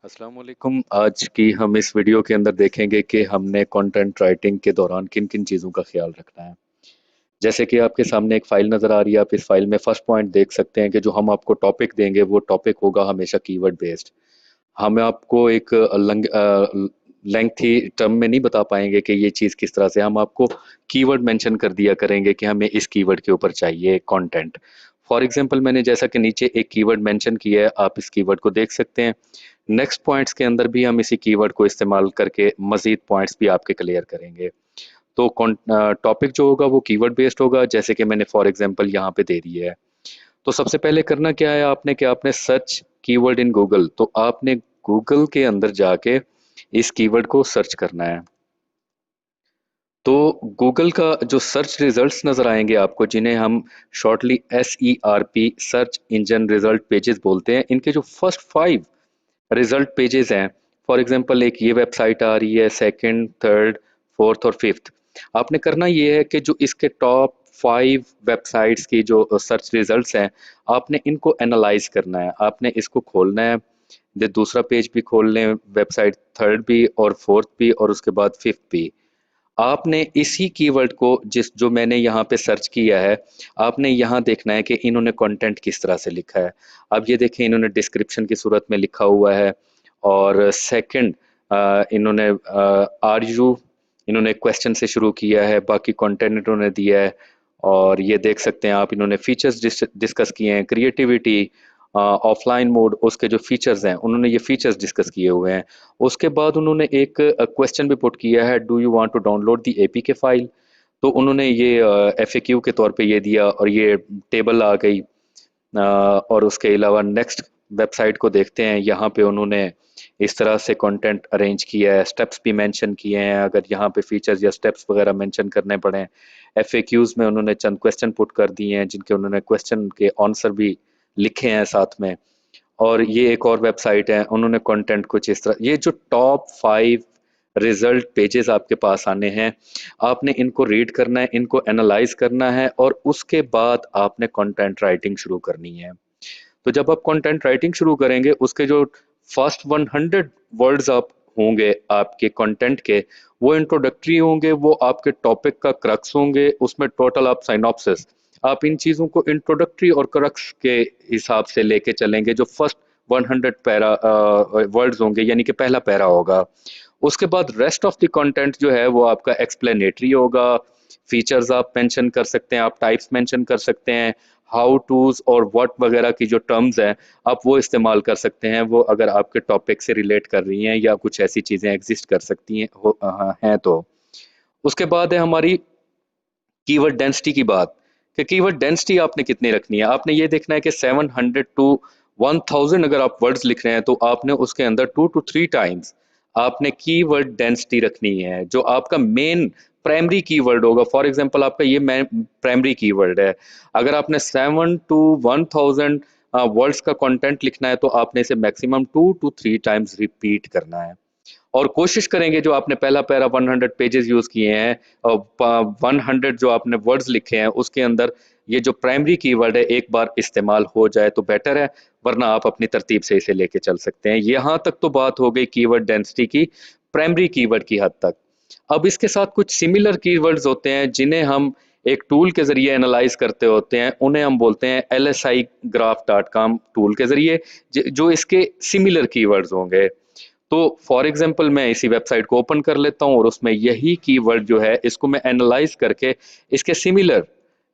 अस्सलाम वालेकुम। आज की हम इस वीडियो के अंदर देखेंगे कि हमने कंटेंट राइटिंग के दौरान किन किन चीज़ों का ख्याल रखना है। जैसे कि आपके सामने एक फ़ाइल नज़र आ रही है, आप इस फ़ाइल में फर्स्ट पॉइंट देख सकते हैं कि जो हम आपको टॉपिक देंगे वो टॉपिक होगा हमेशा कीवर्ड बेस्ड। हम आपको एक लेंथी टर्म में नहीं बता पाएंगे कि ये चीज़ किस तरह से, हम आपको कीवर्ड मेंशन कर दिया करेंगे कि हमें इस कीवर्ड के ऊपर चाहिए कंटेंट। फॉर एग्जांपल मैंने जैसा कि नीचे एक कीवर्ड मेंशन किया है, आप इस कीवर्ड को देख सकते हैं। नेक्स्ट पॉइंट्स के अंदर भी हम इसी कीवर्ड को इस्तेमाल करके मजीद पॉइंट्स भी आपके क्लियर करेंगे। तो टॉपिक जो होगा वो कीवर्ड बेस्ड होगा, जैसे कि मैंने फॉर एग्जांपल यहाँ पे दे दिया है। तो सबसे पहले करना क्या है आपने, कि आपने सर्च कीवर्ड इन गूगल, तो आपने गूगल के अंदर जाके इस कीवर्ड को सर्च करना है। तो गूगल का जो सर्च रिजल्ट्स नज़र आएंगे आपको, जिन्हें हम shortly SERP search engine result pages बोलते हैं, इनके जो फर्स्ट 5 रिजल्ट पेजेस हैं, फॉर एग्जांपल एक ये वेबसाइट आ रही है, सेकंड, थर्ड, फोर्थ और फिफ्थ। आपने करना ये है कि जो इसके टॉप 5 वेबसाइट्स की जो सर्च रिजल्ट्स हैं, आपने इनको एनालाइज करना है, आपने इसको खोलना है। जो दूसरा पेज भी खोल लें, वेबसाइट थर्ड भी और फोर्थ भी और उसके बाद फिफ्थ भी। आपने इसी कीवर्ड को, जिस जो मैंने यहाँ पे सर्च किया है, आपने यहाँ देखना है कि इन्होंने कंटेंट किस तरह से लिखा है। अब ये देखें, इन्होंने डिस्क्रिप्शन की सूरत में लिखा हुआ है। और सेकंड, इन्होंने आर यू, इन्होंने क्वेश्चन से शुरू किया है, बाकी कंटेंट इन्होंने दिया है। और ये देख सकते हैं आप, इन्होंने फीचर्स डिस्कस किए हैं, क्रिएटिविटी, ऑफलाइन मोड, उसके जो फीचर्स हैं उन्होंने ये फीचर्स डिस्कस किए हुए हैं। उसके बाद उन्होंने एक क्वेश्चन भी पुट किया है, do you want to download the APK file. तो उन्होंने ये FAQ के तौर पे ये दिया और ये टेबल आ गई। और उसके अलावा नेक्स्ट वेबसाइट को देखते हैं, यहाँ पे उन्होंने इस तरह से कंटेंट अरेंज किया है, स्टेप्स भी मेंशन किए हैं, अगर यहाँ पे फीचर्स या स्टेप्स वगैरह मेंशन करने पड़े। FAQs में उन्होंने चंद क्वेश्चन पुट कर दिए हैं, जिनके उन्होंने क्वेश्चन के आंसर भी लिखे हैं साथ में। और ये एक और वेबसाइट है, उन्होंने कंटेंट कुछ इस तरह, ये जो टॉप 5 रिजल्ट पेजेस आपके पास आने हैं, आपने इनको रीड करना है, इनको एनालाइज करना है और उसके बाद आपने कंटेंट राइटिंग शुरू करनी है। तो जब आप कंटेंट राइटिंग शुरू करेंगे, उसके जो फर्स्ट 100 वर्ड्स आप होंगे आपके कंटेंट के, वो इंट्रोडक्टरी होंगे, वो आपके टॉपिक का क्रक्स होंगे, उसमें टोटल आप साइनॉप्सिस, आप इन चीज़ों को इंट्रोडक्टरी और क्रक्स के हिसाब से लेके चलेंगे। जो फर्स्ट 100 पैरा वर्ड्स होंगे, यानी कि पहला पैरा होगा। उसके बाद रेस्ट ऑफ द कंटेंट जो है वो आपका एक्सप्लेनेटरी होगा। फीचर्स आप मेंशन कर सकते हैं, आप टाइप्स मेंशन कर सकते हैं, हाउ टूज और व्हाट वगैरह की जो टर्म्स हैं, आप वो इस्तेमाल कर सकते हैं, वो अगर आपके टॉपिक से रिलेट कर रही हैं या कुछ ऐसी चीज़ें एग्जिस्ट कर सकती हैं हैं तो। उसके बाद है हमारी कीवर्ड डेंसिटी की बात, कि कीवर्ड डेंसिटी आपने कितनी रखनी है। आपने ये देखना है कि 700 टू 1000 अगर आप वर्ड्स लिख रहे हैं, तो आपने उसके अंदर 2 to 3 टाइम्स आपने कीवर्ड डेंसिटी रखनी है, जो आपका मेन प्राइमरी कीवर्ड होगा। फॉर एग्जांपल आपका ये प्राइमरी कीवर्ड है, अगर आपने 7 to 1000 वर्ड्स का कंटेंट लिखना है, तो आपने इसे मैक्सिमम 2 to 3 टाइम्स रिपीट करना है। और कोशिश करेंगे, जो आपने पहला पैरा 100 पेजेस यूज किए हैं और 100 जो आपने वर्ड्स लिखे हैं, उसके अंदर ये जो प्राइमरी कीवर्ड है एक बार इस्तेमाल हो जाए तो बेटर है, वरना आप अपनी तरतीब से इसे लेके चल सकते हैं। यहाँ तक तो बात हो गई कीवर्ड डेंसिटी की, प्राइमरी कीवर्ड की हद तक। अब इसके साथ कुछ सिमिलर कीवर्ड्स होते हैं, जिन्हें हम एक टूल के जरिए एनालाइज करते होते हैं, उन्हें हम बोलते हैं LSI graph.com टूल के जरिए, जो इसके सिमिलर कीवर्ड्स होंगे। तो फॉर एग्जांपल मैं इसी वेबसाइट को ओपन कर लेता हूँ और उसमें यही कीवर्ड जो है, इसको मैं एनालाइज करके इसके सिमिलर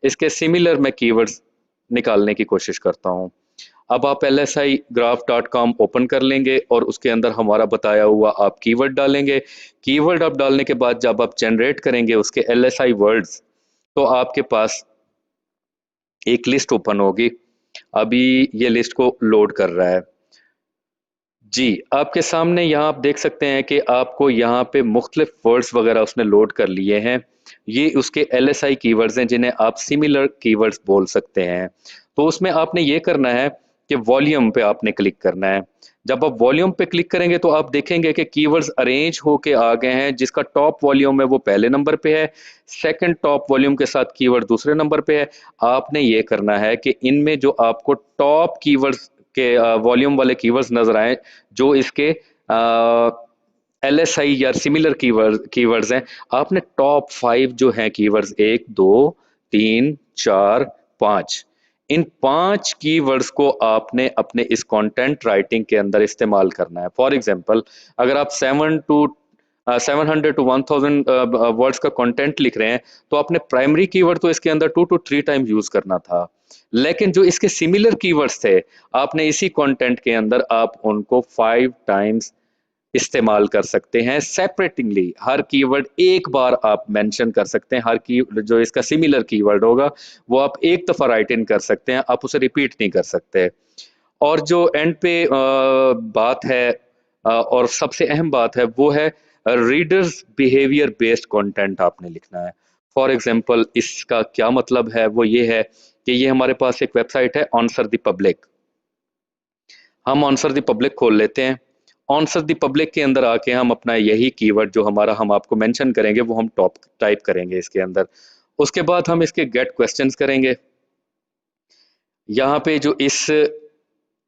इसके सिमिलर मैं कीवर्ड्स निकालने की कोशिश करता हूँ। अब आप LSI graph.com ओपन कर लेंगे और उसके अंदर हमारा बताया हुआ आप कीवर्ड डालेंगे। कीवर्ड आप डालने के बाद जब आप जनरेट करेंगे उसके LSI वर्ड्स, तो आपके पास एक लिस्ट ओपन होगी। अभी ये लिस्ट को लोड कर रहा है। जी, आपके सामने यहाँ आप देख सकते हैं कि आपको यहाँ पे मुख्तलिफ वर्ड्स वगैरह उसने लोड कर लिए हैं। ये उसके LSI कीवर्ड्स हैं, जिन्हें आप सिमिलर कीवर्ड्स बोल सकते हैं। तो उसमें आपने ये करना है कि वॉल्यूम पे आपने क्लिक करना है। जब आप वॉल्यूम पे क्लिक करेंगे, तो आप देखेंगे कि कीवर्ड्स अरेंज होके आ गए हैं। जिसका टॉप वॉल्यूम है वो पहले नंबर पे है, सेकंड टॉप वॉल्यूम के साथ कीवर्ड दूसरे नंबर पे है। आपने ये करना है कि इनमें जो आपको टॉप कीवर्ड्स के वॉल्यूम वाले कीवर्ड्स नजर आए जो इसके LSI या सिमिलर कीवर्ड्स हैं। आपने टॉप 5 जो हैं कीवर्ड्स, 1 2 3 4 5, इन 5 कीवर्ड्स को आपने अपने इस कंटेंट राइटिंग के अंदर इस्तेमाल करना है। फॉर एग्जांपल, अगर आप 700 टू 1000 वर्ड्स का कंटेंट लिख रहे हैं तो आपने प्राइमरी कीवर्ड तो इसके अंदर 2 टू 3 टाइम यूज करना था, लेकिन जो इसके सिमिलर कीवर्ड्स थे आपने इसी कंटेंट के अंदर आप उनको 5 टाइम्स इस्तेमाल कर सकते हैं सेपरेटिंगली। हर कीवर्ड एक बार आप मेंशन कर सकते हैं, हर की जो इसका सिमिलर कीवर्ड होगा वो आप एक दफा राइट इन कर सकते हैं, आप उसे रिपीट नहीं कर सकते। और जो एंड पे बात है और सबसे अहम बात है वो है रीडर्स बिहेवियर बेस्ड कंटेंट आपने लिखना है। फॉर एग्जांपल, इसका क्या मतलब है, वो ये है कि ये हमारे पास एक वेबसाइट है आंसर द पब्लिक। हम आंसर द पब्लिक खोल लेते हैं। आंसर द पब्लिक के अंदर आके हम अपना यही कीवर्ड जो हमारा हम आपको मेंशन करेंगे वो हम टॉप टाइप करेंगे इसके अंदर। उसके बाद हम इसके गेट क्वेश्चंस करेंगे। यहाँ पे जो इस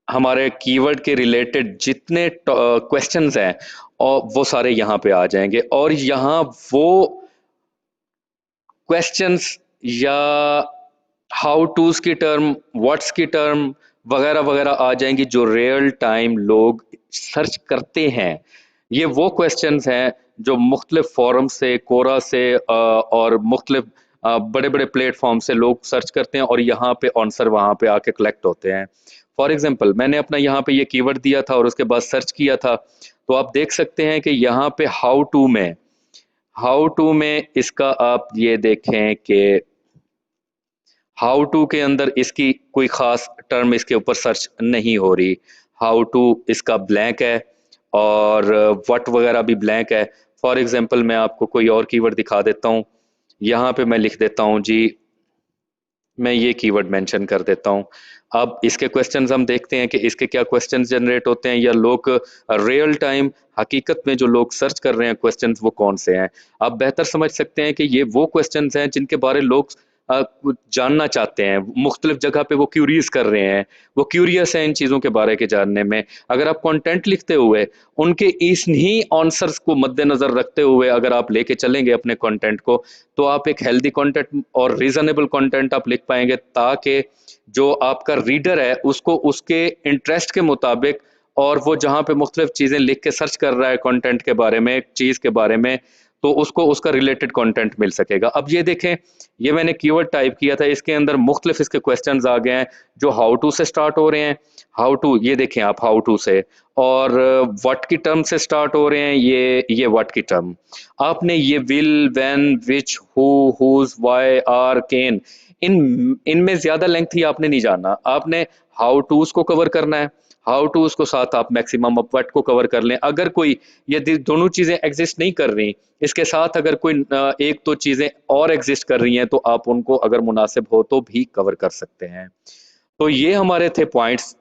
हमारे कीवर्ड के रिलेटेड जितने क्वेश्चंस हैं और वो सारे यहाँ पे आ जाएंगे, और यहाँ वो क्वेश्चंस या हाउ टूज की टर्म, व्हाट्स की टर्म वगैरह वगैरह आ जाएंगी जो रियल टाइम लोग सर्च करते हैं। ये वो क्वेश्चंस हैं जो मुख्तलिफ फोरम से, कोरा से और मुख्तलिफ बड़े बड़े प्लेटफॉर्म से लोग सर्च करते हैं और यहाँ पे आंसर वहाँ पे आके कलेक्ट होते हैं। फॉर एग्जांपल, मैंने अपना यहाँ पे ये कीवर्ड दिया था और उसके बाद सर्च किया था, तो आप देख सकते हैं कि यहाँ पे हाउ टू में इसका आप ये देखें कि हाउ टू के अंदर इसकी कोई खास टर्म इसके ऊपर सर्च नहीं हो रही। हाउ टू इसका ब्लैंक है और व्हाट वगैरह भी ब्लैंक है। फॉर एग्जांपल, मैं आपको कोई और कीवर्ड दिखा देता हूँ। यहाँ पे मैं लिख देता हूँ जी, मैं ये कीवर्ड मेंशन कर देता हूँ। अब इसके क्वेश्चंस हम देखते हैं कि इसके क्या क्वेश्चंस जनरेट होते हैं या लोग रियल टाइम हकीकत में जो लोग सर्च कर रहे हैं क्वेश्चंस वो कौन से हैं। आप बेहतर समझ सकते हैं कि ये वो क्वेश्चंस हैं जिनके बारे लोग जानना चाहते हैं, मुख्तलिफ जगह पे वो क्यूरियस कर रहे हैं, वो क्यूरियस हैं इन चीज़ों के बारे के जानने में। अगर आप कंटेंट लिखते हुए उनके इन्हीं आंसर्स को मद्देनजर रखते हुए अगर आप लेके चलेंगे अपने कंटेंट को, तो आप एक हेल्दी कंटेंट और रीजनेबल कंटेंट आप लिख पाएंगे, ताकि जो आपका रीडर है उसको उसके इंटरेस्ट के मुताबिक और वो जहाँ पे मुख्तलिफ चीज़ें लिख के सर्च कर रहा है कंटेंट के बारे में, चीज़ के बारे में, तो उसको उसका रिलेटेड कंटेंट मिल सकेगा। अब ये देखें, ये मैंने कीवर्ड टाइप किया था, इसके अंदर मुख्तलिफ इसके क्वेश्चंस आ गए हैं जो हाउ टू से स्टार्ट हो रहे हैं। हाउ टू, ये देखें आप, हाउ टू से, और व्हाट की टर्म से स्टार्ट हो रहे हैं, ये व्हाट की टर्म। आपने ये will, when, which, who, whose, why, are, can, इनमें ज्यादा लेंथ ही आपने नहीं जानना। आपने हाउ टूज को कवर करना है, हाउ टू उसको साथ आप मैक्सिमम अपवर्ड को कवर कर लें। अगर कोई ये दोनों चीजें एग्जिस्ट नहीं कर रही, इसके साथ अगर कोई एक दो चीजें और एग्जिस्ट कर रही हैं, तो आप उनको अगर मुनासिब हो तो भी कवर कर सकते हैं। तो ये हमारे थे पॉइंट्स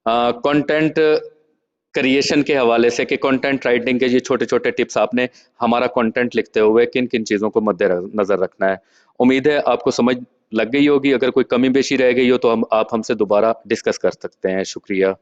कंटेंट क्रिएशन के हवाले से, कि कंटेंट राइटिंग के ये छोटे छोटे टिप्स आपने हमारा कंटेंट लिखते हुए किन किन चीज़ों को मद्देनजर रखना है। उम्मीद है आपको समझ लग गई होगी। अगर कोई कमी बेशी रह गई हो तो आप हमसे दोबारा डिस्कस कर सकते हैं। शुक्रिया।